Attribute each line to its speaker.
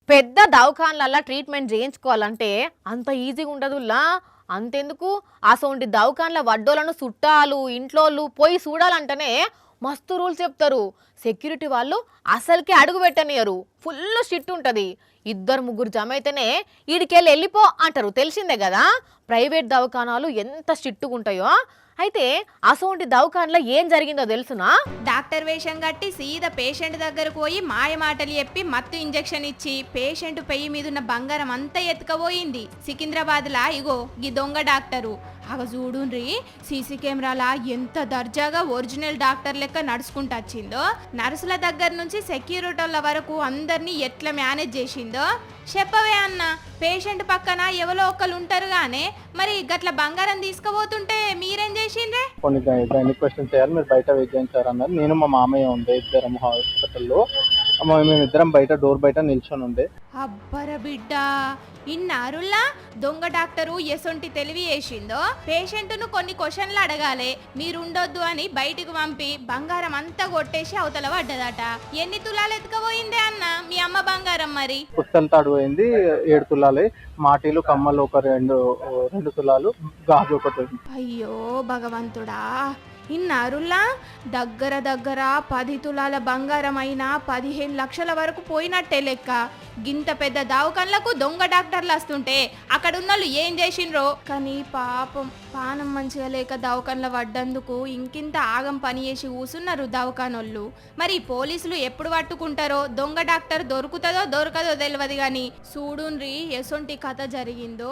Speaker 1: పెద్ద దవాఖాన్లల్లా ట్రీట్మెంట్ చేయించుకోవాలంటే అంత ఈజీగా ఉండదుల్లా. అంతెందుకు అసోంటి దవాఖాన్ల వడ్డోలను చుట్టాలు ఇంట్లోళ్ళు పోయి చూడాలంటేనే మస్తు రూల్స్ చెప్తారు. సెక్యూరిటీ వాళ్ళు అసలుకే అడుగు పెట్టనియరు, ఫుల్ స్ట్రిక్ట్ ఉంటుంది. ఇద్దరు ముగ్గురు జమ అయితేనే ఈడికెళ్ళి వెళ్ళిపో అంటారు. తెలిసిందే కదా ప్రైవేట్ దవాఖానాలు ఎంత స్ట్రిక్ట్గా ఉంటాయో. అయితే అసోంటి దవాఖాన్లో ఏం జరిగిందో తెలుసునా?
Speaker 2: డాక్టర్ వేషం కట్టి సీదా పేషెంట్ దగ్గరకు పోయి మాయ మాటలు చెప్పి మత్తు ఇంజెక్షన్ ఇచ్చి పేషెంట్ పెయ్యి మీదున్న బంగారం అంతా ఎత్తుకపోయింది. సికింద్రాబాద్లా ఇగో ఈ దొంగ డాక్టరు అగ చూడుండ్రి సీసీ కెమెరాలా ఎంత దర్జాగా ఒరిజినల్ డాక్టర్ లెక్క నడుచుకుంటూ వచ్చిందో, నర్సుల దగ్గర నుంచి సెక్యూరిటీల వరకు అందరినీ ఎట్లా మేనేజ్ చేసిందో చెప్పవే అన్న. పేషెంట్ పక్కన ఎవరో ఒకరు ఉంటారు గానే, మరి గట్ల బంగారం తీసుకుపోతుంటే మీరేం చేసిండ్రే?
Speaker 3: కొన్ని క్వశ్చన్ చేయాలి, మీరు బయట వెయిట్ చేయించారు అన్నారు. నేను మా మామయ్య ఉండే ఇద్దరం హాస్పిటల్లో, మేమిద్దరం బయట డోర్ బయట నిల్చొని ఉండే.
Speaker 2: అబ్బర బిడ్డ ఇన్నారులా దొంగ డాక్టరు ఎసొంటి తెలివి చేసిందో, పేషెంట్ను కొన్ని క్వశ్చన్లు అడగాలి మీరుండొద్దు అని బయటకు పంపి బంగారం అంతా కొట్టేసి అవతల పడ్డదట. ఎన్ని తులాలు ఎత్తుకపోయిందే అన్న మీ అమ్మ బంగారం? మరి
Speaker 3: పుస్తల తాడు పోయింది 7 తులాలు, మాటీలు కమ్మలు ఒక 2 తులాలు, గాజు ఒకటి.
Speaker 2: అయ్యో భగవంతుడా, ఇన్నారులా దగ్గర 10 తులాల బంగారం అయినా 15 లక్షల వరకు పోయినట్టే లెక్క. గింత పెద్ద దావకాన్లకు దొంగ డాక్టర్లు వస్తుంటే అక్కడ ఉన్నోళ్ళు ఏం చేసిండ్రో కానీ పాపం పానం మంచిగా లేక దవాఖాన్ల పడ్డందుకు ఇంకింత ఆగం పని చేసి కూసున్నారు దవాఖానోళ్ళు. మరి పోలీసులు ఎప్పుడు పట్టుకుంటారో, దొంగ డాక్టర్ దొరుకుతుందో దొరకదో తెలియదు. కానీ చూడుండ్రి ఎసొంటి కథ జరిగిందో.